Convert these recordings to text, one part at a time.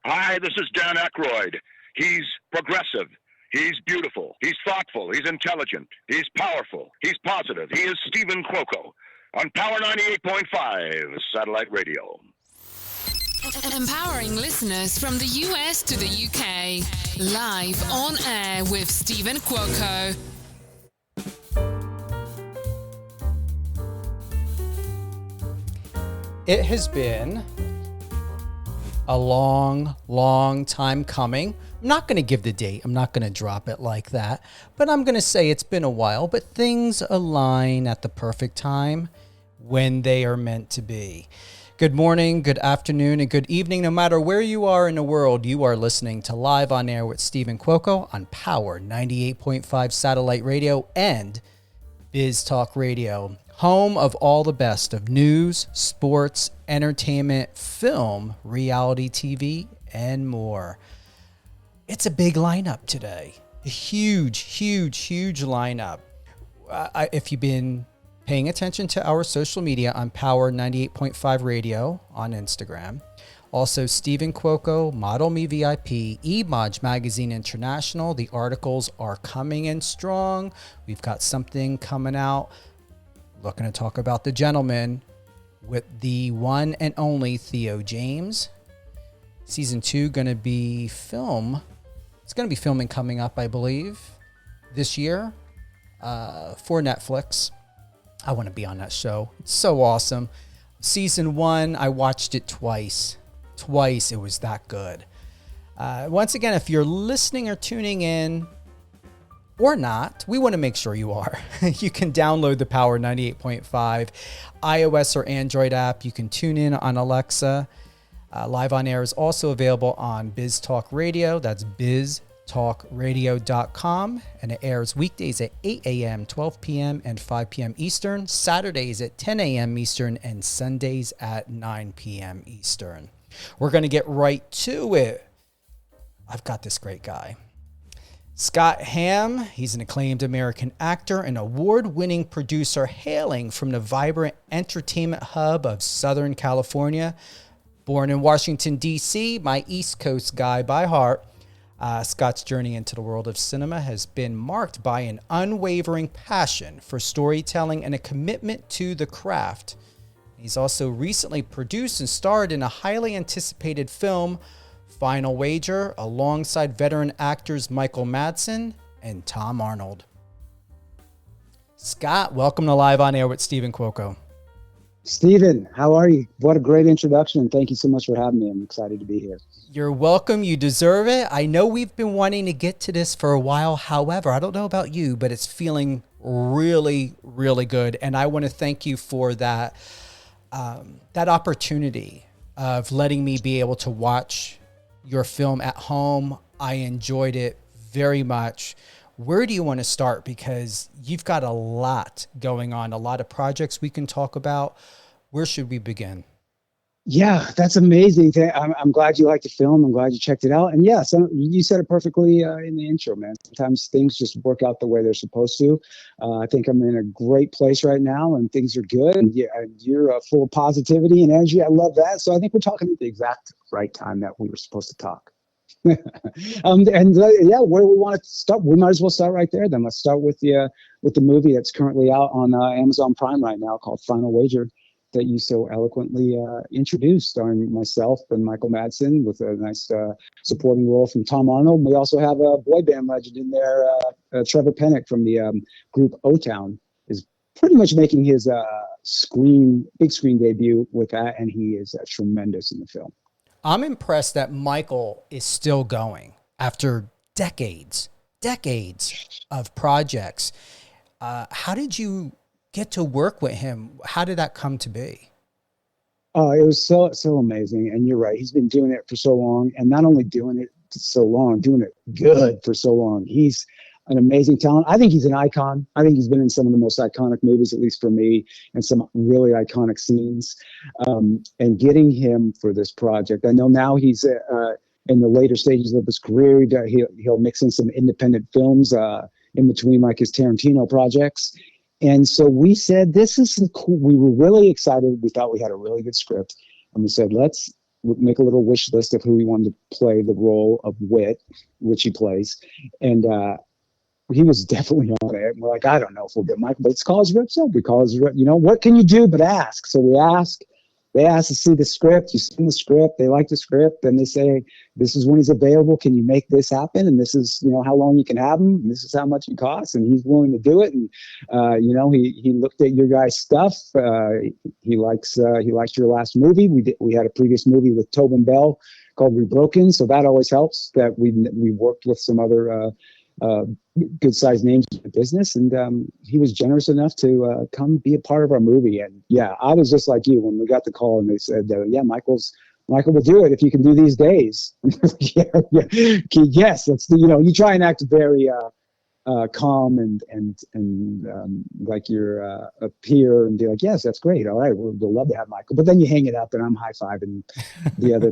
Hi, this is Dan Aykroyd. He's progressive. He's beautiful. He's thoughtful. He's intelligent. He's powerful. He's positive. He is Stephen Cuoco on Power 98.5 Satellite Radio. Empowering listeners from the US to the UK. Live on air with Stephen Cuoco. It has been a long time coming. I'm not going to give the date. I'm not going to drop it like that. But I'm going to say it's been a while. But things align at the perfect time when they are meant to be. Good morning, good afternoon, and good evening. No matter where you are in the world, you are listening to Live on Air with Stephen Cuoco on Power 98.5 Satellite Radio and Biz Talk Radio. Home of all the best of news, sports, entertainment, film, reality TV, and more. It's a big lineup today. A huge lineup. If you've been paying attention to our social media on Power 98.5 Radio on Instagram, also Stephen Cuoco, Model Me VIP, eModge Magazine International. The articles are coming in strong. We've got something coming out. Looking to talk about The Gentleman with the one and only Theo James. Season 2 going to be film. It's going to be filming coming up, I believe, this year for Netflix. I want to be on that show. It's so awesome. Season 1, I watched it twice. It was that good. Once again, if you're listening or tuning in, or not, we want to make sure you are. You can download the Power 98.5 iOS or Android app. You can tune in on Alexa. Live on Air is also available on Biz Talk Radio. That's biztalkradio.com. And it airs weekdays at 8 a.m., 12 p.m., and 5 p.m. Eastern. Saturdays at 10 a.m. Eastern and Sundays at 9 p.m. Eastern. We're going to get right to it. I've got this great guy. Scott Hamm, he's an acclaimed American actor and award-winning producer hailing from the vibrant entertainment hub of Southern California. Born in Washington, D.C., my East Coast guy by heart, Scott's journey into the world of cinema has been marked by an unwavering passion for storytelling and a commitment to the craft. He's also recently produced and starred in a highly anticipated film, Final Wager, alongside veteran actors Michael Madsen and Tom Arnold. Scott, welcome to Live on Air with Stephen Cuoco. Stephen, how are you? What a great introduction, and thank you so much for having me. I'm excited to be here. You're welcome. You deserve it. I know we've been wanting to get to this for a while. However, I don't know about you, but it's feeling really good, and I want to thank you for that opportunity of letting me be able to watch your film at home. I enjoyed it very much. Where do you want to start? Because you've got a lot going on, a lot of projects we can talk about. Where should we begin? Yeah, that's amazing. I'm glad you liked the film. I'm glad you checked it out. And yeah, so you said it perfectly in the intro, man. Sometimes things just work out the way they're supposed to. I think I'm in a great place right now and things are good. And yeah, you're full of positivity and energy. I love that. So I think we're talking at the exact right time that we were supposed to talk. Yeah, where do we want to start? We might as well start right there. Then let's start with the movie that's currently out on Amazon Prime right now called Final Wager, that you so eloquently introduced, starring myself and Michael Madsen with a nice supporting role from Tom Arnold. We also have a boy band legend in there, Trevor Pennock from the group O-Town is pretty much making his big screen debut with that, and he is tremendous in the film. I'm impressed that Michael is still going after decades of projects. How did you get to work with him? How did that come to be? Oh, it was so amazing. And you're right. He's been doing it for so long, and not only doing it so long, doing it good for so long. He's an amazing talent. I think he's an icon. I think he's been in some of the most iconic movies, at least for me, and some really iconic scenes. And getting him for this project, I know now he's in the later stages of his career. He'll mix in some independent films in between, like his Tarantino projects. And so we said, this is cool. We were really excited. We thought we had a really good script. And we said, let's make a little wish list of who we wanted to play the role of Wit, which he plays. And he was definitely on it. And we're like, I don't know if we'll get Michael, but let's call his reps up. We call his rep, what can you do but ask? So we ask. They ask to see the script. You send the script. They like the script. And they say, this is when he's available. Can you make this happen? And this is, how long you can have him. And this is how much it costs. And he's willing to do it. And, he looked at your guys' stuff. He likes your last movie. We had a previous movie with Tobin Bell called Rebroken. So that always helps that we worked with some other, good sized names in the business, and he was generous enough to come be a part of our movie. And yeah, I was just like you when we got the call and they said, Michael will do it if you can do these days. Yes, let's do. You try and act very calm and like you're a peer and be like, yes, that's great. All right, we'll love to have Michael. But then you hang it up and I'm high-fiving the other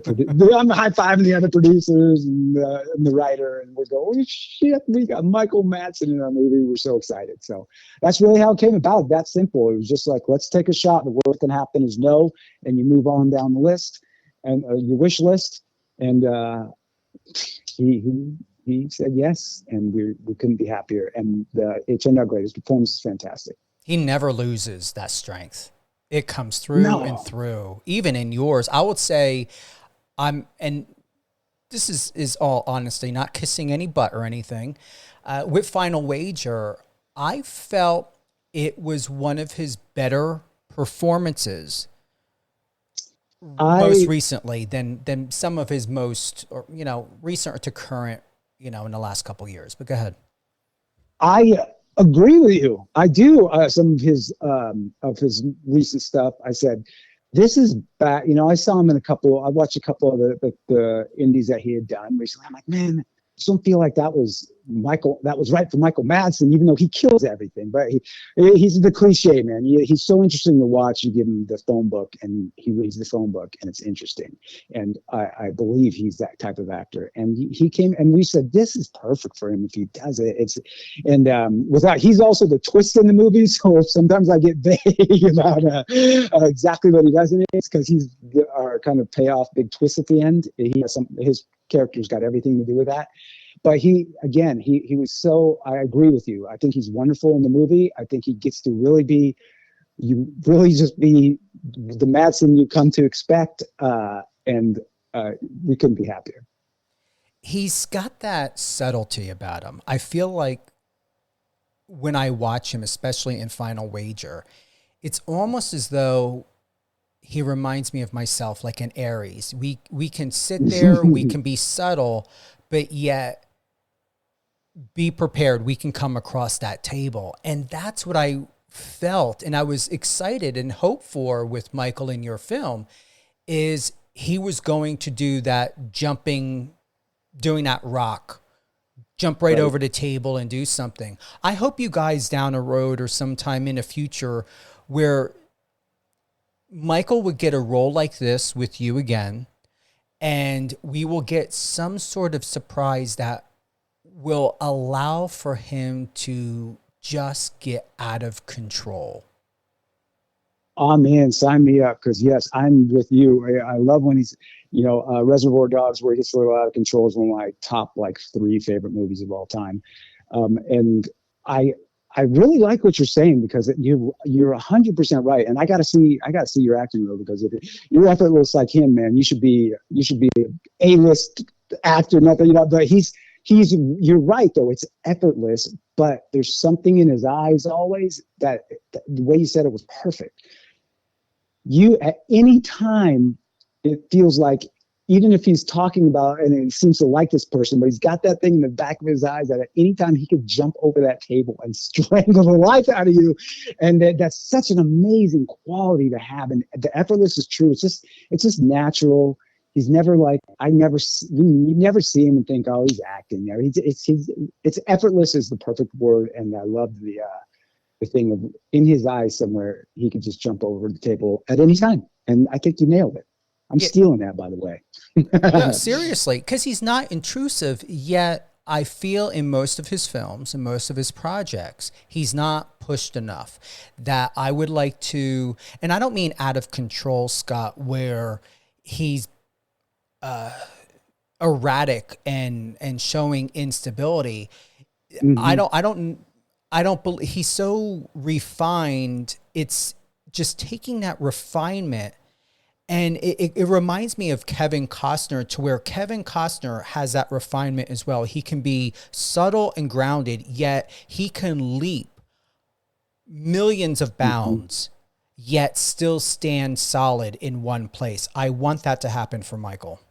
producers and the writer, and we go, oh shit, we got Michael Madsen in our movie. We're so excited. So that's really how it came about. That simple. It was just like, let's take a shot. The worst that can happen is no, and you move on down the list and your wish list. And he said yes, and we couldn't be happier. And it turned out great. His performance is fantastic. He never loses that strength. It comes through and through, even in yours. I would say and this is all honesty, not kissing any butt or anything. With Final Wager, I felt it was one of his better performances most recently than some of his most, recent to current, in the last couple of years. But go ahead. I agree with you. I do. Some of his recent stuff. I said, this is bad. I saw him I watched a couple of the indies that he had done recently. I'm like, man, I just don't feel like that was right for Michael Madsen, even though he kills everything. But he's the cliche, man. He's so interesting to watch. You give him the phone book and he reads the phone book and it's interesting. And I believe he's that type of actor. And he came and we said, this is perfect for him if he does it. He's also the twist in the movie. So sometimes I get vague about exactly what he does in it. It's because he's our kind of payoff big twist at the end. His character's got everything to do with that. But he was so, I agree with you. I think he's wonderful in the movie. I think he gets to really be the Madsen you come to expect. And we couldn't be happier. He's got that subtlety about him. I feel like when I watch him, especially in Final Wager, it's almost as though he reminds me of myself, like an Aries. We can sit there, we can be subtle, but yet be prepared. We can come across that table. And that's what I felt. And I was excited and hoped for with Michael in your film is he was going to do that doing that rock, jump right over the table and do something. I hope you guys down a road or sometime in the future where Michael would get a role like this with you again, and we will get some sort of surprise that will allow for him to just get out of control. Oh man, sign me up. Cause yes, I'm with you. I love when he's, Reservoir Dogs, where he gets a little out of control, is one of my top 3 favorite movies of all time. And I really like what you're saying because you're 100% right. And I gotta see your acting role, because if you're effortless like him, man, you should be an A-list actor. Nothing, but you're right though. It's effortless, but there's something in his eyes always that the way you said it was perfect. You at any time, it feels like, even if he's talking about, and he seems to like this person, but he's got that thing in the back of his eyes that at any time he could jump over that table and strangle the life out of you. And that's such an amazing quality to have. And the effortless is true. It's just natural. He's never you never see him and think, oh, he's acting there. It's effortless is the perfect word. And I love the thing of in his eyes somewhere, he could just jump over the table at any time. And I think you nailed it. I'm stealing that, by the way. No, seriously, because he's not intrusive, yet I feel in most of his films and most of his projects, he's not pushed enough that I would like to, and I don't mean out of control, Scott, where he's erratic and showing instability. Mm-hmm. I don't believe he's so refined. It's just taking that refinement. And it reminds me of Kevin Costner, to where Kevin Costner has that refinement as well. He can be subtle and grounded, yet he can leap millions of bounds, yet still stand solid in one place. I want that to happen for Michael.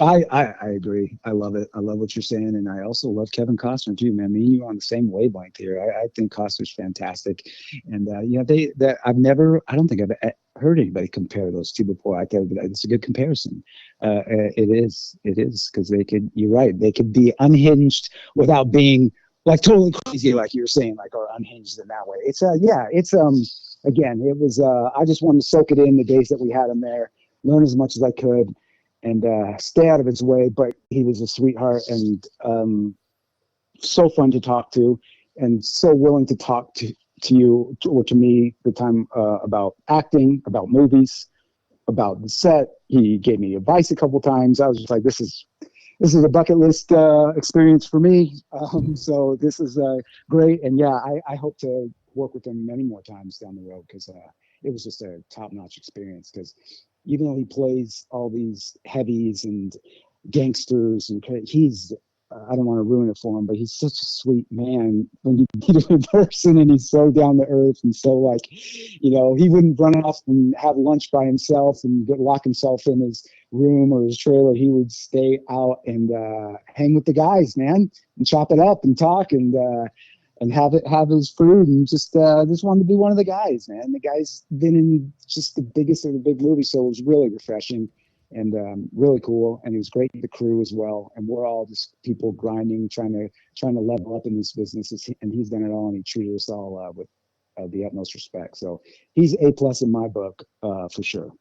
I agree. I love it. I love what you're saying, and I also love Kevin Costner too, man. Me and you are on the same wavelength here. I think Costner's fantastic, and I don't think I've heard anybody compare those two before. I think it's a good comparison. It is because they could. You're right. They could be unhinged without being like totally crazy, like you were saying, like, or unhinged in that way. Again, it was. I just wanted to soak it in the days that we had him there, learn as much as I could, and stay out of his way. But he was a sweetheart and so fun to talk to, and so willing to talk to you or to me the time about acting, about movies, about the set. He gave me advice a couple times. I was just like, this is a bucket list experience for me. So this is great. And yeah, I hope to work with him many more times down the road, because it was just a top-notch experience. Because even though he plays all these heavies and gangsters, and he's I don't want to ruin it for him, but he's such a sweet man when you meet him in person, and he's so down to earth and so, like, he wouldn't run off and have lunch by himself and lock himself in his room or his trailer. He would stay out and hang with the guys, man, and chop it up and talk and have his food, and just wanted to be one of the guys, man. The guy's been in just the biggest of the big movies, so it was really refreshing and really cool. And it was great with the crew as well. And we're all just people grinding, trying to level up in these businesses. And he's done it all, and he treated us all with the utmost respect. So he's A+ in my book for sure.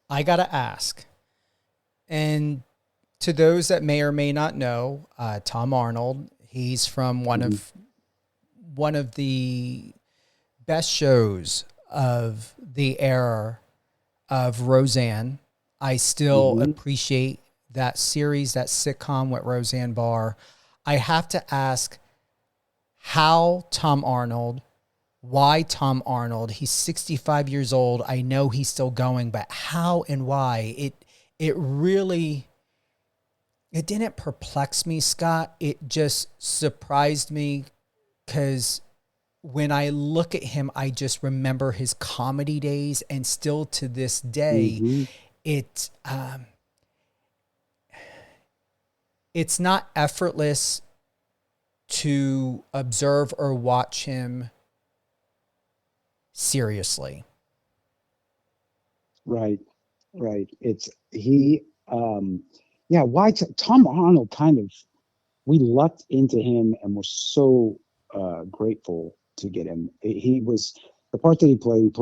I gotta ask, and to those that may or may not know, Tom Arnold, he's from one of the best shows of the era of Roseanne. I still appreciate that series, that sitcom with Roseanne Barr. I have to ask, how Tom Arnold? Why Tom Arnold? He's 65 years old. I know he's still going, but how and why? It really, it didn't perplex me, Scott. It just surprised me, because when I look at him, I just remember his comedy days, and still to this day, it's not effortless to observe or watch him seriously. Right. It's why Tom Arnold we lucked into him, and we're so grateful to get him. He was the part that he played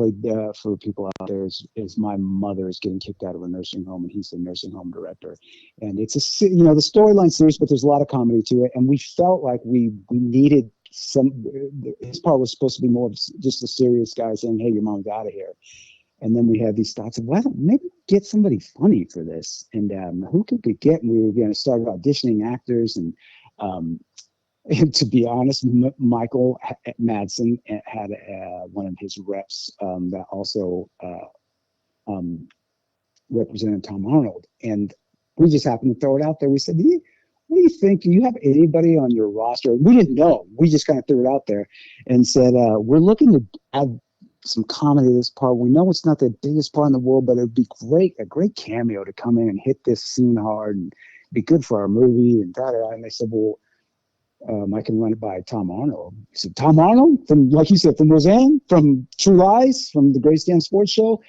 for people out there is my mother is getting kicked out of a nursing home, and he's the nursing home director. And it's the storyline's serious, but there's a lot of comedy to it. And we felt like we needed his part was supposed to be more of just a serious guy saying, hey, your mom's out of here. And then we had these thoughts of, well, maybe get somebody funny for this. And who could we get? And we were going to start auditioning actors. And to be honest, Michael Madsen had one of his reps that also represented Tom Arnold. And we just happened to throw it out there. We said, what do you think? Do you have anybody on your roster? We didn't know. We just kind of threw it out there and said, we're looking to add some comedy to this part. We know it's not the biggest part in the world, but it would be a great cameo to come in and hit this scene hard and be good for our movie and da-da-da. And they said, well, I can run it by Tom Arnold. He said, Tom Arnold? From, like you said, from Roseanne, from True Lies, from the Great Stand Sports Show?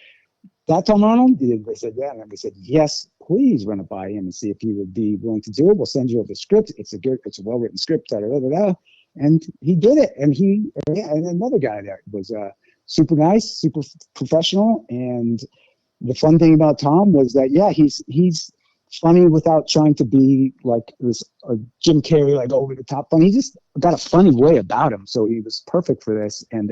That Tom Arnold? They said, yeah. And they said, yes, please run it by him and see if he would be willing to do it. We'll send you over the script. It's a well-written script. Da-da-da-da-da. And he did it. And and another guy there was super nice, super professional. And the fun thing about Tom was that, yeah, he's funny without trying to be like this Jim Carrey, like over the top funny. He just got a funny way about him. So he was perfect for this. And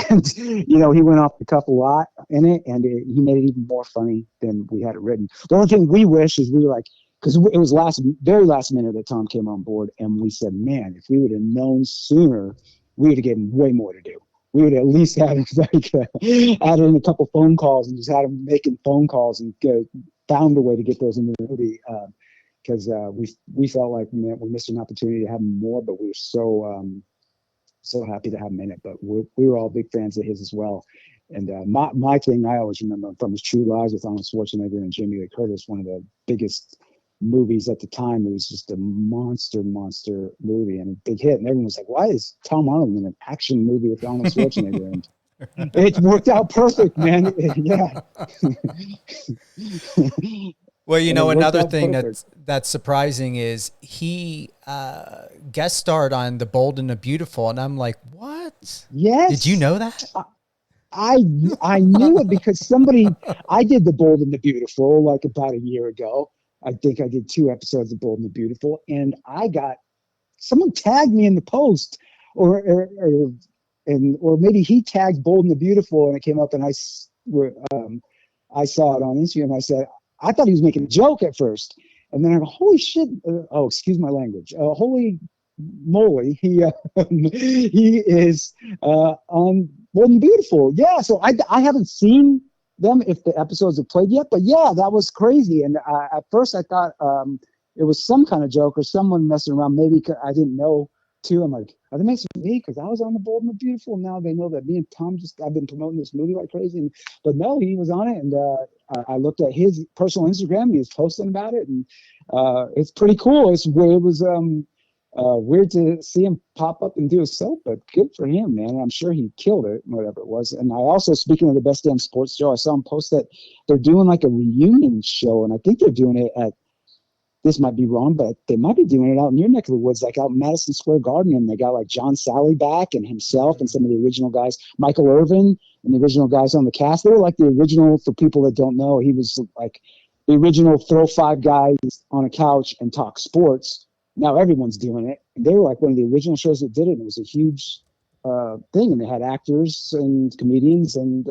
And, you know, he went off the cuff a lot in it, and he made it even more funny than we had it written. The only thing we wish is we were like, because it was very last minute that Tom came on board, and we said, man, if we would have known sooner, we would have given him way more to do. We would at least have like added in a couple phone calls and just had him making phone calls and found a way to get those into the movie. Because we felt like, man, we missed an opportunity to have him more, but we were so happy to have him in it. But we were all big fans of his as well. And my thing I always remember from his True Lies with Arnold Schwarzenegger and Jamie Lee Curtis, one of the biggest movies at the time. It was just a monster movie and a big hit. And everyone was like, why is Tom Arnold in an action movie with Arnold Schwarzenegger? And it worked out perfect, man. Yeah. Well, you know, another thing that's surprising is he guest starred on The Bold and the Beautiful, and I'm like, what? Yes. Did you know that? I knew it because I did The Bold and the Beautiful like about a year ago. I think I did 2 episodes of Bold and the Beautiful, and someone tagged me in the post, or maybe he tagged Bold and the Beautiful, and it came up, and I saw it on Instagram. I said, I thought he was making a joke at first, and then I go, holy shit! Excuse my language. Holy moly, he is on Bold and Beautiful. Yeah, so I haven't seen them if the episodes have played yet, but yeah, that was crazy. And at first I thought it was some kind of joke or someone messing around. Maybe I didn't know too. I'm like, are they messing with me because I was on The Bold and the Beautiful? Now they know that me and Tom I've been promoting this movie like crazy. But no, he was on it, and I looked at his personal Instagram. He was posting about it, and it's pretty cool. It was weird to see him pop up and do a soap, but good for him, man. I'm sure he killed it, whatever it was. And I also, speaking of the Best Damn Sports Show, I saw him post that they're doing like a reunion show, and I think they're doing it at, this might be wrong, but they might be doing it out in your neck of the woods, like out in Madison Square Garden, and they got like John Sally back and himself and some of the original guys, Michael Irvin and the original guys on the cast. They were like the original, for people that don't know, he was like the original throw 5 guys on a couch and talk sports. Now everyone's doing it. They were like one of the original shows that did it. And it was a huge thing. And they had actors and comedians and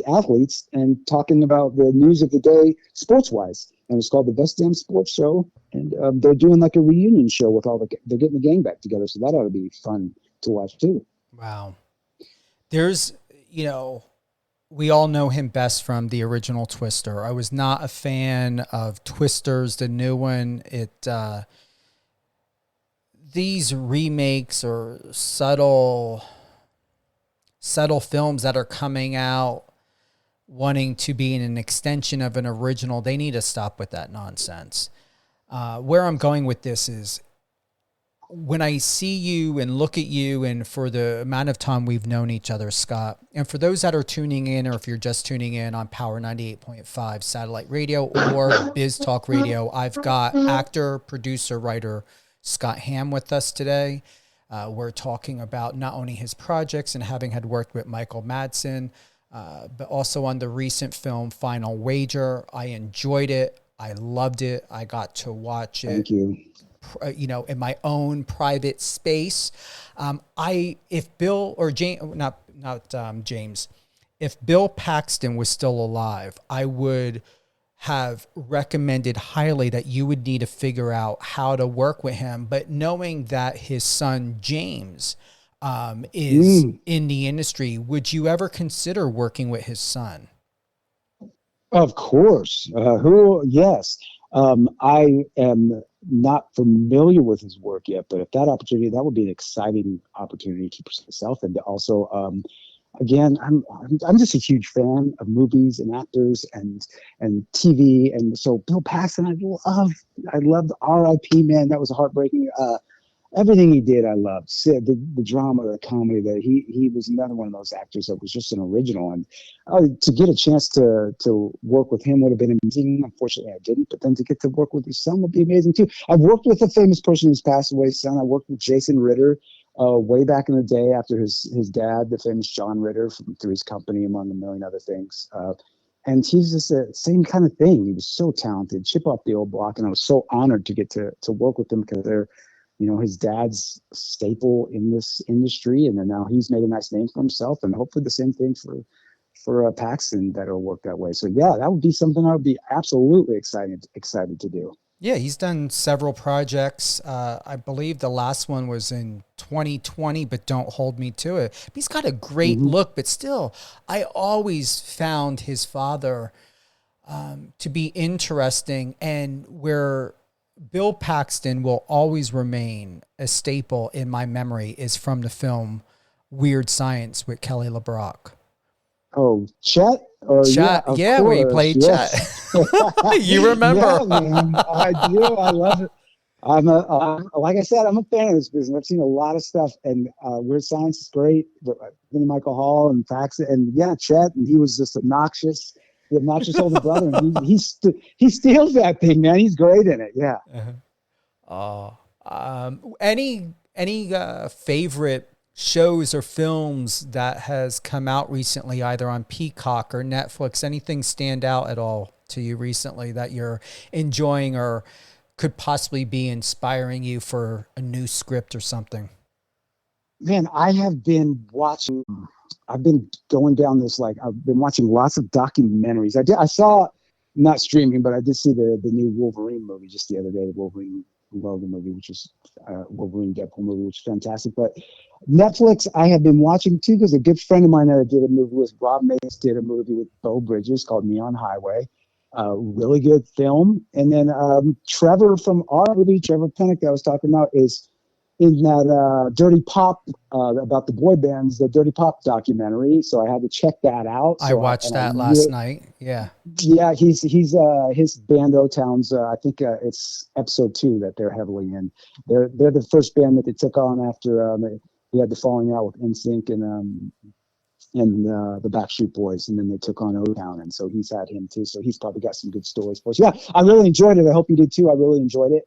athletes and talking about the news of the day sports-wise. And it's called the Best Damn Sports Show. And they're doing like a reunion show with they're getting the gang back together. So that ought to be fun to watch too. Wow. There's, you know, we all know him best from the original Twister. I was not a fan of Twisters, the new one. These remakes or subtle films that are coming out wanting to be an extension of an original, they need to stop with that nonsense. Where I'm going with this is, when I see you and look at you, and for the amount of time we've known each other, Scott, and for those that are tuning in, or if you're just tuning in on Power 98.5 satellite radio or Biz Talk Radio, I've got actor, producer, writer Scott Hamm with us today. We're talking about not only his projects and having had worked with Michael Madsen, but also on the recent film Final Wager. I enjoyed it. I loved it. I got to watch it. Thank you. You know, in my own private space. If Bill or James, James, if Bill Paxton was still alive, I would have recommended highly that you would need to figure out how to work with him. But knowing that his son James is in the industry, would you ever consider working with his son? Of course. Yes. I am not familiar with his work yet, but if that would be an exciting opportunity to present myself. And also, again, I'm just a huge fan of movies and actors and TV. And so Bill Paxton, I loved R.I.P. man. That was heartbreaking. Everything he did, I loved. The drama, the comedy. That he was another one of those actors that was just an original. And to get a chance to work with him would have been amazing. Unfortunately, I didn't. But then to get to work with his son would be amazing too. I've worked with a famous person who's passed away, son. I worked with Jason Ritter way back in the day after his dad, the famous John Ritter, through his company, among a million other things. And he's just the same kind of thing. He was so talented, chip off the old block, and I was so honored to get to work with him because his dad's staple in this industry, and then now he's made a nice name for himself, and hopefully the same thing for Paxton, that'll work that way. So yeah, that would be something I would be absolutely excited to do. Yeah, he's done several projects. I believe the last one was in 2020, but don't hold me to it. He's got a great look, but still, I always found his father to be interesting, and where Bill Paxton will always remain a staple in my memory is from the film Weird Science with Kelly LeBrock. Oh, Chet? Or, Chet, yeah, where he played Chet. You remember? Yeah, man, I do. I love it. Like I said, I'm a fan of this business. I've seen a lot of stuff, and Weird Science is great. Michael Hall and Paxton, and yeah, Chet, and he was just obnoxious. The obnoxious older brother, and he steals that thing, man. He's great in it. Yeah. Any favorite shows or films that has come out recently, either on Peacock or Netflix? Anything stand out at all to you recently that you're enjoying or could possibly be inspiring you for a new script or something? Man, I've been going down this, I've been watching lots of documentaries. I saw, not streaming, but I did see the new Wolverine movie just the other day, the Wolverine Logan movie, which is Wolverine Deadpool movie, which is fantastic. But Netflix, I have been watching too, because a good friend of mine that I did a movie with, Rob Mays, did a movie with Beau Bridges called Neon Highway. Really good film. And then Trevor from our movie, Trevor Pennick, that I was talking about, is in that Dirty Pop, about the boy bands, the Dirty Pop documentary. So I had to check that out. I watched that last night. Yeah. Yeah, he's his band O-Town's, I think it's episode 2 that they're heavily in. They're the first band that they took on after he had the falling out with NSYNC and the Backstreet Boys, and then they took on O-Town, and so he's had him too. So he's probably got some good stories for us. Yeah, I really enjoyed it. I hope you did too. I really enjoyed it.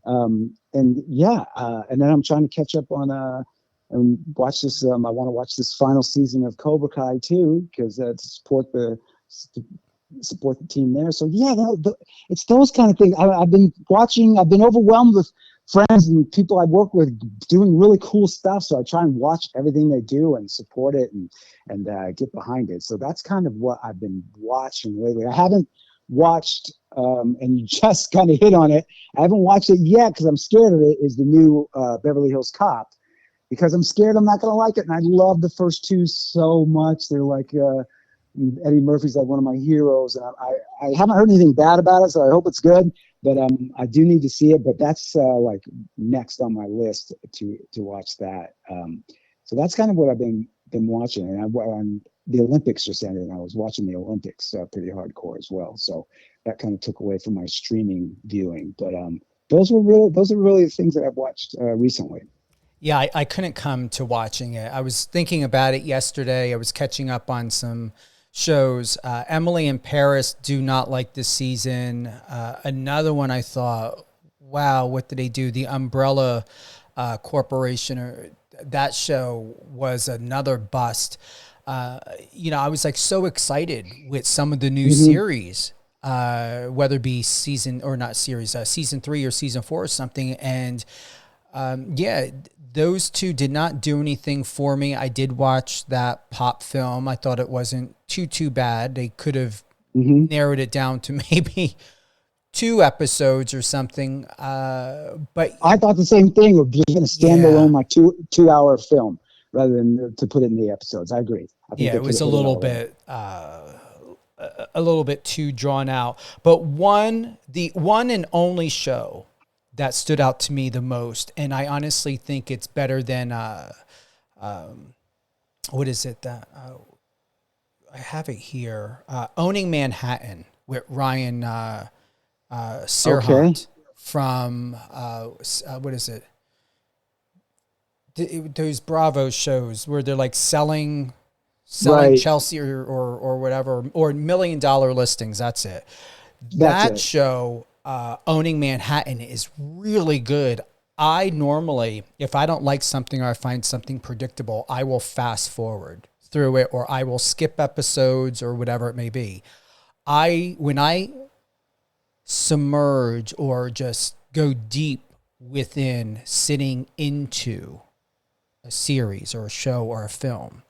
And then I'm trying to catch up on and watch this. I want to watch this final season of Cobra Kai too, because to support the team there. So yeah, it's those kind of things. I've been watching. I've been overwhelmed with friends and people I work with doing really cool stuff. So I try and watch everything they do and support it and get behind it. So that's kind of what I've been watching lately. I haven't watched, and you just kind of hit on it, I haven't watched it yet because I'm scared of it, is the new Beverly Hills Cop, because I'm scared I'm not going to like it. And I love the first 2 so much. They're like, Eddie Murphy's like one of my heroes. And I haven't heard anything bad about it, so I hope it's good. But I do need to see it. But that's like next on my list to watch that. So that's kind of what I've been watching. And the Olympics just ended, and I was watching the Olympics pretty hardcore as well. So that kind of took away from my streaming viewing. But those are really the things that I've watched recently. Yeah, I couldn't come to watching it. I was thinking about it yesterday. I was catching up on some shows. Emily in Paris, do not like this season. Another one I thought, wow, what did they do? The Umbrella Corporation, that show was another bust. I was like so excited with some of the new series, whether it be season 3 or season 4 or something. And those two did not do anything for me. I did watch that pop film. I thought it wasn't too bad. They could have narrowed it down to maybe 2 episodes or something. But I thought the same thing. We're just going to stand alone, like 2-hour film rather than to put it in the episodes. I agree. It was a little bit too drawn out. But the one and only show that stood out to me the most, and I honestly think it's better than what is it that I have it here, Owning Manhattan with Ryan Serhant from what is it? Those Bravo shows where they're like selling right. Chelsea or whatever, or $1 million listings. That's it. That show, Owning Manhattan, is really good. I normally, if I don't like something or I find something predictable, I will fast forward through it, or I will skip episodes or whatever it may be. When I submerge or just go deep within sitting into a series or a show or a film.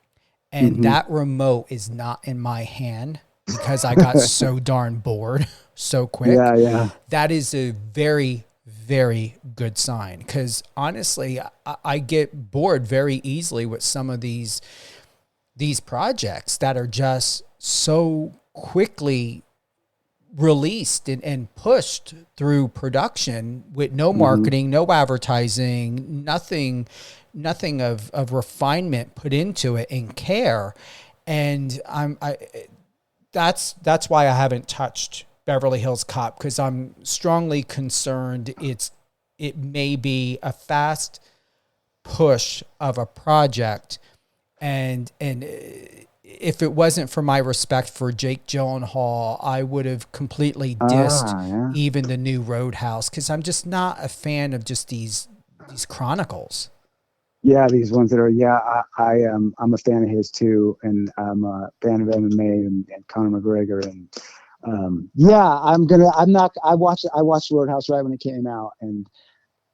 And that remote is not in my hand because I got so darn bored so quick. Yeah. That is a very, very good sign, because honestly, I get bored very easily with some of these projects that are just so quickly released and pushed through production with no marketing, no advertising, nothing of refinement put into it and care. And that's why I haven't touched Beverly Hills Cop, because I'm strongly concerned it may be a fast push of a project, and if it wasn't for my respect for Jake Gyllenhaal, I would have completely dissed even the new Roadhouse, because I'm just not a fan of just these chronicles. Yeah, these ones that are, I'm a fan of his too, and I'm a fan of MMA and Conor McGregor, and I watched Roadhouse right when it came out, and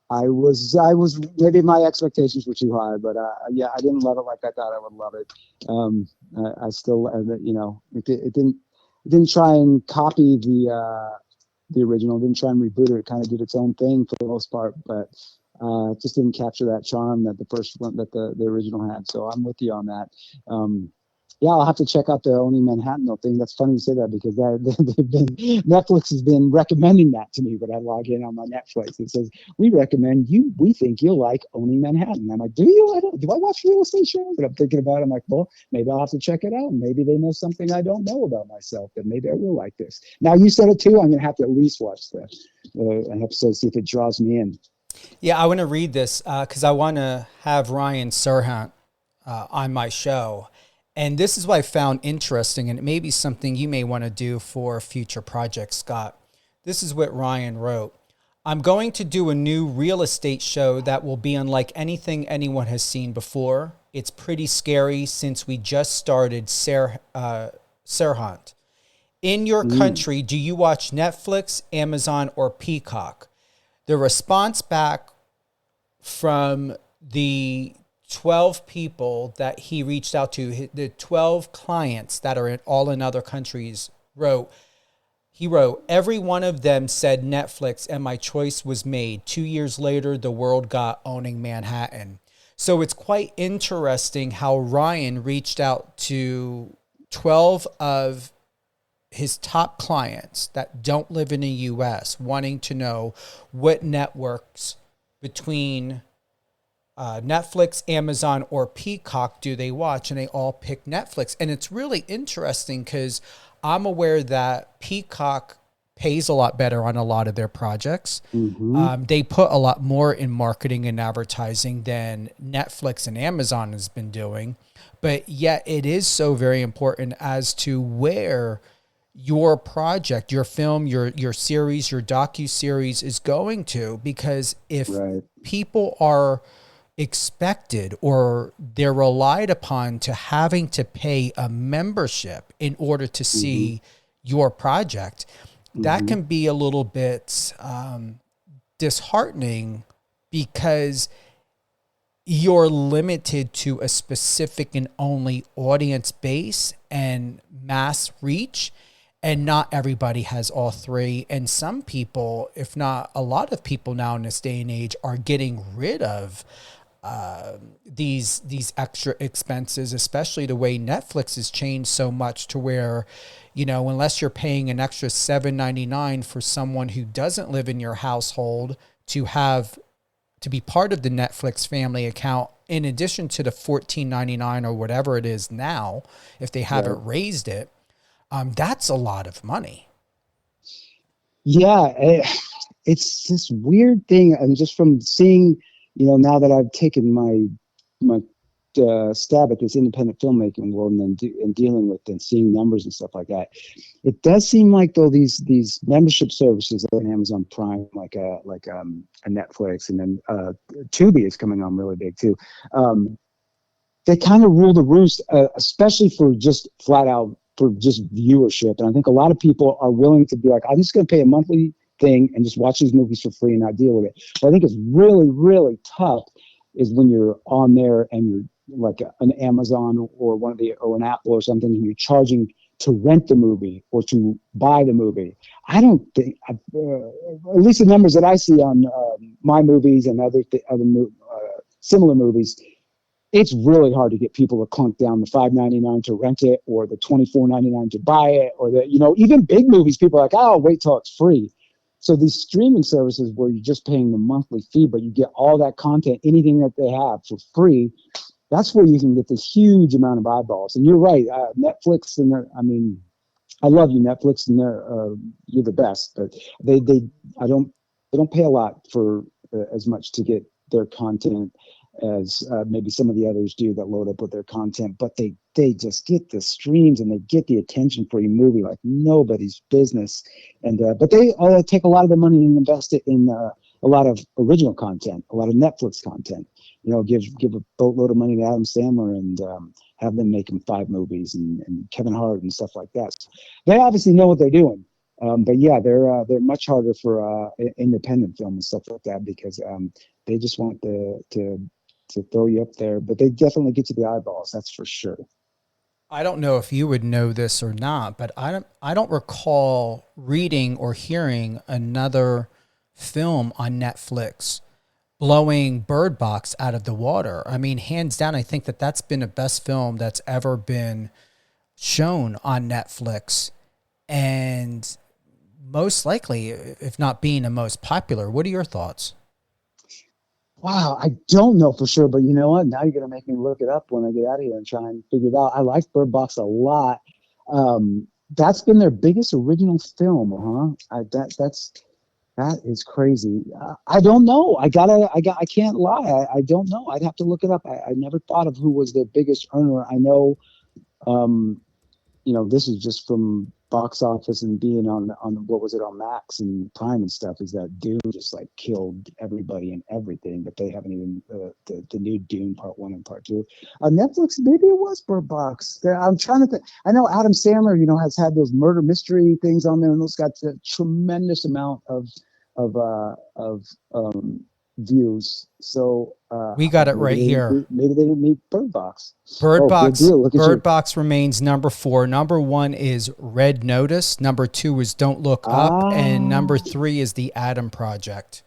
I was maybe my expectations were too high, but I didn't love it like I thought I would love it. I still, it didn't try and copy the original, didn't try and reboot it. It kind of did its own thing for the most part, but it just didn't capture that charm that the first one, that the original had. So I'm with you on that. I'll have to check out the Owning Manhattan thing. That's funny you say that, because Netflix has been recommending that to me. But I log in on my Netflix, it says, we think you'll like Owning Manhattan. I'm like, do you? Do I watch real estate shows? And I'm thinking about it. I'm like, well, maybe I'll have to check it out. Maybe they know something I don't know about myself, and maybe I will like this. Now you said it too. I'm going to have to at least watch an episode, see if it draws me in. Yeah, I want to read this because I want to have Ryan Serhant on my show. And this is what I found interesting, and it may be something you may want to do for a future project, Scott. This is what Ryan wrote. I'm going to do a new real estate show that will be unlike anything anyone has seen before. It's pretty scary since we just started Serhant. In your country, do you watch Netflix, Amazon, or Peacock? The response back from the 12 people that he reached out to, the 12 clients that are all in other countries, he wrote, every one of them said Netflix, and my choice was made. 2 years later, the world got Owning Manhattan. So it's quite interesting how Ryan reached out to 12 of his top clients that don't live in the U.S., wanting to know what networks between Netflix, Amazon, or Peacock do they watch, and they all pick Netflix. And it's really interesting because I'm aware that Peacock pays a lot better on a lot of their projects. They put a lot more in marketing and advertising than Netflix and Amazon has been doing. But yet it is so very important as to where your project, your film, your series, your docu-series is going to, because if people are expected or they're relied upon to having to pay a membership in order to see your project, that can be a little bit disheartening, because you're limited to a specific and only audience base and mass reach. And not everybody has all three. And some people, if not a lot of people now in this day and age, are getting rid of these extra expenses, especially the way Netflix has changed so much to where, unless you're paying an extra $7.99 for someone who doesn't live in your household to be part of the Netflix family account, in addition to the $14.99 or whatever it is now, if they haven't raised it, that's a lot of money. Yeah, it's this weird thing. And just from seeing, now that I've taken my stab at this independent filmmaking world and dealing with and seeing numbers and stuff like that, it does seem like, though, these membership services like Amazon Prime, like a Netflix, and then Tubi is coming on really big too. They kind of rule the roost, especially for just flat out for just viewership. And I think a lot of people are willing to be like, I'm just going to pay a monthly thing and just watch these movies for free and not deal with it. What I think is really, really tough is when you're on there and you're like an Amazon or or an Apple or something, and you're charging to rent the movie or to buy the movie. I don't think, at least the numbers that I see on my movies and similar movies, it's really hard to get people to clunk down the $5.99 to rent it or the $24.99 to buy it, or even big movies. People are like, oh, wait till it's free. So these streaming services where you're just paying the monthly fee, but you get all that content, anything that they have for free, that's where you can get this huge amount of eyeballs. And you're right, Netflix, I love you, Netflix, and you're the best. But they don't pay a lot for as much to get their content as maybe some of the others do that load up with their content. But they just get the streams and they get the attention for your movie like nobody's business. And but they take a lot of the money and invest it in a lot of original content, a lot of Netflix content. Give a boatload of money to Adam Sandler and have them make him 5 movies and Kevin Hart and stuff like that. So they obviously know what they're doing. But yeah, they're much harder for independent film and stuff like that because they just want to throw you up there. But they definitely get you the eyeballs, that's for sure. I don't know if you would know this or not, but I don't recall reading or hearing another film on Netflix blowing Bird Box out of the water. I mean, hands down, I think that's been the best film that's ever been shown on Netflix. And most likely, if not being the most popular. What are your thoughts? Wow, I don't know for sure, but you know what? Now you're gonna make me look it up when I get out of here and try and figure it out. I like Bird Box a lot. That's been their biggest original film, huh? That is crazy. I don't know. I can't lie. I don't know. I'd have to look it up. I never thought of who was their biggest earner. I know, this is just from box office and being on what was it, on Max and Prime and stuff, is that Dune just like killed everybody and everything, but they haven't even the new Dune Part 1 and Part 2. Netflix, maybe it was Bird Box. I'm trying to think. I know Adam Sandler, has had those murder mystery things on there, and those got a tremendous amount of views. So we got it right here. Maybe they didn't meet Bird Box. Bird Box remains number 4. Number 1 is Red Notice. Number 2 is Don't Look Up, and number 3 is The Adam Project.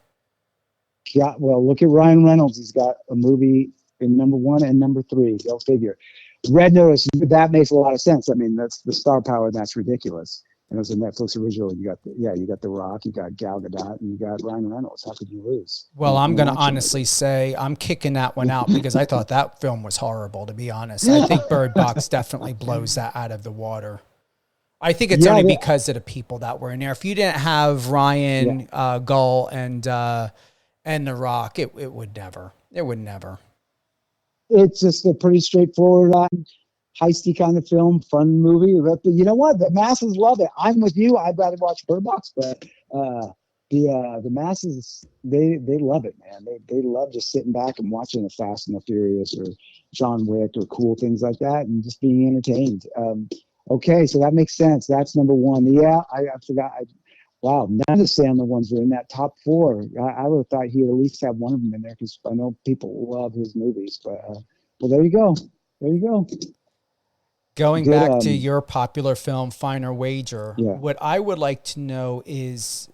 Yeah, well, look at Ryan Reynolds. He's got a movie in number 1 and number 3. Go figure. Red Notice. That makes a lot of sense. I mean, that's the star power. That's ridiculous. And it was a Netflix original. You got The Rock, you got Gal Gadot, and you got Ryan Reynolds. How could you lose? Well, I'm going to honestly say I'm kicking that one out because I thought that film was horrible, to be honest. I think Bird Box definitely blows that out of the water. I think it's only because of the people that were in there. If you didn't have Ryan, Gull, and The Rock, it would never. It would never. It's just a pretty straightforward heisty kind of film, fun movie. But you know what? The masses love it. I'm with you. I'd rather watch Bird Box, but the masses, they love it, man. They love just sitting back and watching the Fast and the Furious or John Wick or cool things like that and just being entertained. Okay, so that makes sense. That's number 1. Yeah, I forgot. Wow, none of the Sandler ones are in that top 4. I would have thought he'd at least have one of them in there because I know people love his movies. But well, there you go. There you go. Going back to your popular film, Finer Wager, what I would like to know is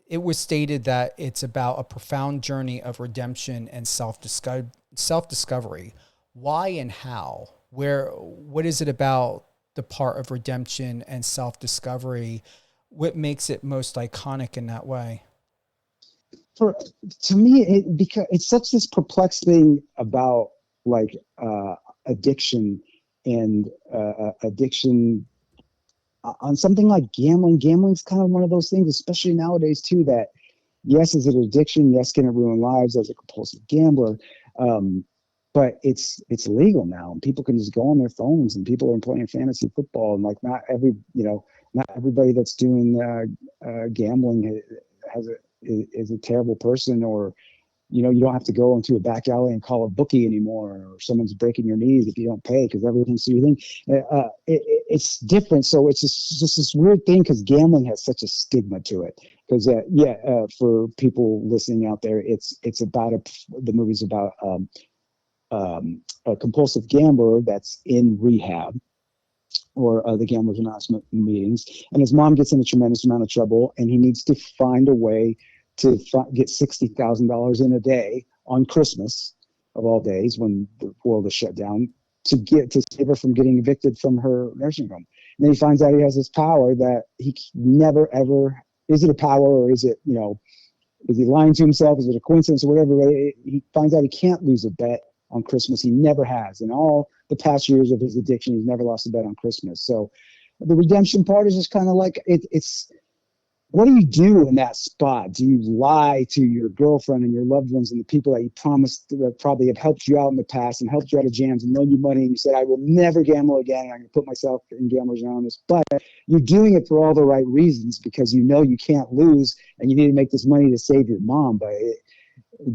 it was stated that it's about a profound journey of redemption and self-discovery. Why and how? What is it about the part of redemption and self-discovery? What makes it most iconic in that way? To me, because it's such this perplexed thing about like addiction. And addiction on something like gambling. Gambling's kind of one of those things, especially nowadays too, that yes, is it addiction? Yes, can it ruin lives as a compulsive gambler? But it's legal now, and people can just go on their phones, and people are playing fantasy football, and like not everybody that's doing gambling is a terrible person, or you don't have to go into a back alley and call a bookie anymore, or someone's breaking your knees if you don't pay because everything's through your thing. It's different. So it's just this weird thing because gambling has such a stigma to it. Because for people listening out there, it's about the movie's about a compulsive gambler that's in rehab, or the Gamblers Anonymous meetings, and his mom gets in a tremendous amount of trouble, and he needs to find a way to get $60,000 in a day on Christmas, of all days, when the world is shut down, to save her from getting evicted from her nursing home. And then he finds out he has this power that he never ever. Is it a power, or is it, is he lying to himself? Is it a coincidence or whatever? He finds out he can't lose a bet on Christmas. He never has. In all the past years of his addiction, he's never lost a bet on Christmas. So the redemption part is just kind of like, it's what do you do in that spot? Do you lie to your girlfriend and your loved ones and the people that you promised that probably have helped you out in the past and helped you out of jams and loaned you money, and you said, I will never gamble again, and I'm going to put myself in Gamblers Anonymous? But you're doing it for all the right reasons, because you know you can't lose and you need to make this money to save your mom. But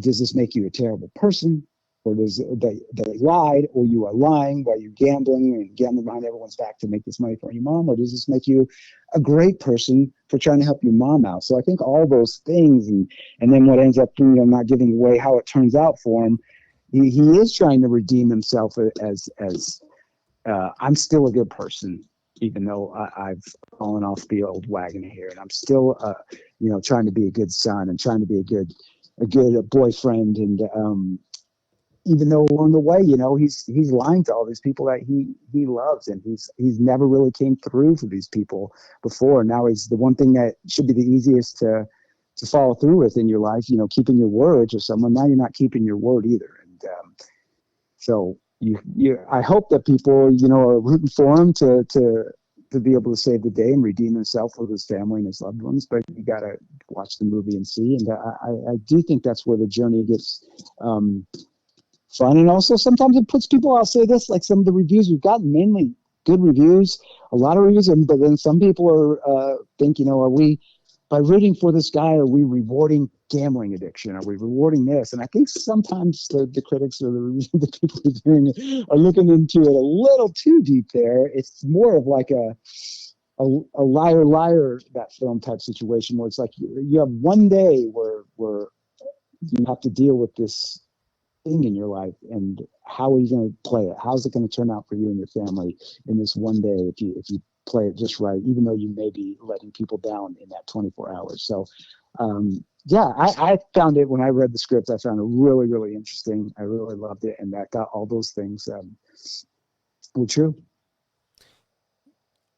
does this make you a terrible person? Or does they lied, or you are lying while you're gambling and gambling behind everyone's back to make this money for your mom? Or does this make you a great person for trying to help your mom out? So I think all those things, and then what ends up doing, I'm not giving away how it turns out for him. He is trying to redeem himself as I'm still a good person, even though I've fallen off the old wagon here, and I'm still trying to be a good son and trying to be a good boyfriend, and even though along the way, he's lying to all these people that he loves, and he's never really came through for these people before. Now he's the one thing that should be the easiest to follow through with in your life, keeping your word to someone. Now you're not keeping your word either, and so I hope that people are rooting for him to be able to save the day and redeem himself with his family and his loved ones. But you got to watch the movie and see, and I do think that's where the journey gets fun. And also sometimes it puts people, I'll say this, like some of the reviews we've gotten, mainly good reviews, a lot of reviews, but then some people are are we, by rooting for this guy, are we rewarding gambling addiction? Are we rewarding this? And I think sometimes the critics or the people reviewing it are looking into it a little too deep there. It's more of like a liar, that film type situation, where it's like you have one day where you have to deal with this thing in your life, and how are you going to play it? How's it going to turn out for you and your family in this one day if you play it just right, even though you may be letting people down in that 24 hours? So I found it, when I read the script, I found it really, really interesting. I really loved it, and that got all those things were true.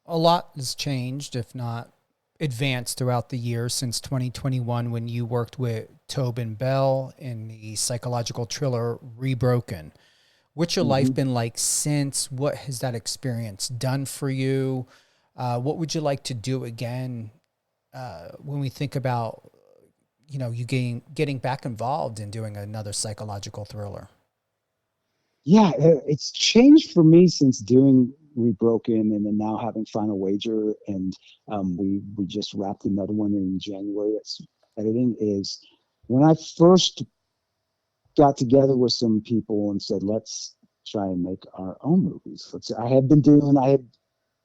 A lot has changed, if not advanced, throughout the years since 2021, when you worked with Tobin Bell in the psychological thriller Rebroken. What's your life been like since? What has that experience done for you? What would you like to do again when we think about you getting back involved in doing another psychological thriller? Yeah, it's changed for me since doing Rebroken, and then now having Final Wager, and we just wrapped another one in January. It's editing. Is when I first got together with some people and said, let's try and make our own movies. I had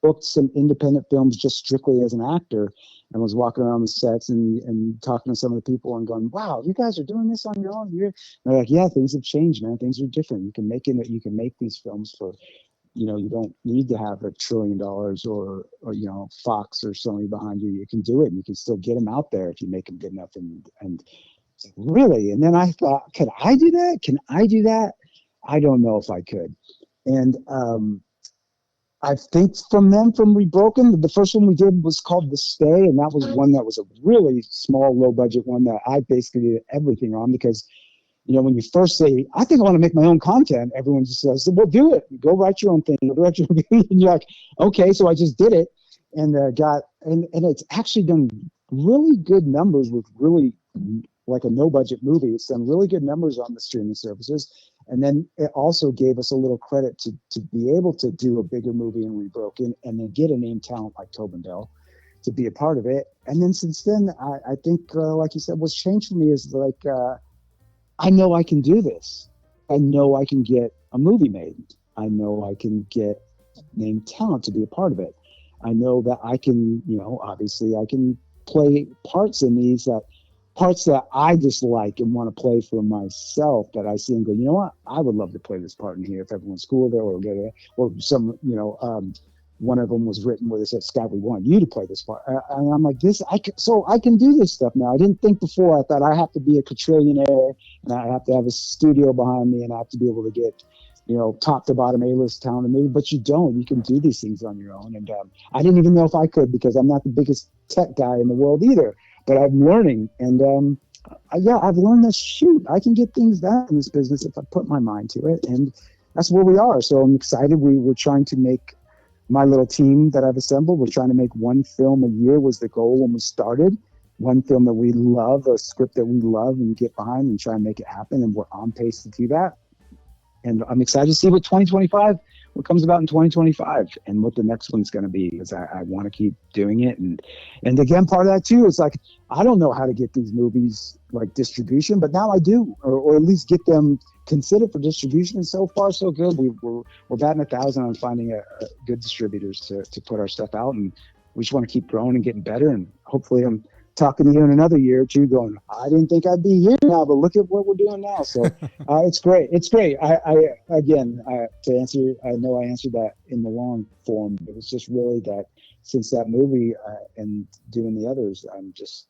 booked some independent films just strictly as an actor, and was walking around the sets and talking to some of the people and going, wow, you guys are doing this on your own. And they're like, yeah, things have changed, man. Things are different. You can make these films for, you don't need to have $1 trillion or Fox or Sony behind you. You can do it, and you can still get them out there if you make them good enough. And really, and then I thought, can I do that? Can I do that? I don't know if I could. And I think from Rebroken, the first one we did was called The Stay, and that was one that was a really small, low budget one that I basically did everything on, because when you first say, I think I want to make my own content, everyone just says, well, do it. Go write your own thing. Go direct your own thing. And you're like, okay. So I just did it, and and it's actually done really good numbers with really, like a no budget movie. It's done really good numbers on the streaming services. And then it also gave us a little credit to be able to do a bigger movie in Rebroken, and then get a name talent like Tobin Bell to be a part of it. And then since then, I think, like you said, what's changed for me is like, I know I can do this. I know I can get a movie made. I know I can get named talent to be a part of it. I know that I can, obviously I can play parts in these parts that I just like and want to play for myself, that I see and go, you know what, I would love to play this part in here if everyone's cool with it, or some, one of them was written where they said, Scott, we want you to play this part. And I'm like, so I can do this stuff now. I didn't think before. I thought I have to be a quadrillionaire and I have to have a studio behind me and I have to be able to get, top to bottom A-list talent in the movie, but you don't. You can do these things on your own. And I didn't even know if I could, because I'm not the biggest tech guy in the world either, but I'm learning. And I've learned that, shoot, I can get things done in this business if I put my mind to it. And that's where we are. So I'm excited. We're trying to make, my little team that I've assembled, we're trying to make one film a year was the goal when we started. One film that we love, a script that we love and get behind and try and make it happen. And we're on pace to do that. And I'm excited to see what comes about in 2025 and what the next one's going to be, because I want to keep doing it. And again, part of that too is like, I don't know how to get these movies like distribution, but now I do, or at least get them considered for distribution. And so far so good. We're batting 1,000 on finding a good distributors to put our stuff out, and we just want to keep growing and getting better. And hopefully I'm talking to you in another year or two going, I didn't think I'd be here now, but look at what we're doing now. So it's great. It's great. To answer, I know I answered that in the long form, but it's just really that since that movie and doing the others, I'm just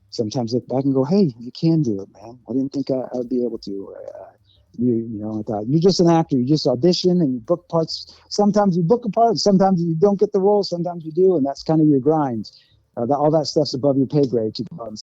sometimes look back and go, hey, you can do it, man. I didn't think I'd be able to. I thought, you're just an actor. You just audition and you book parts. Sometimes you book a part, sometimes you don't get the role, sometimes you do, and that's kind of your grind. All that stuff's above your pay grade to go out and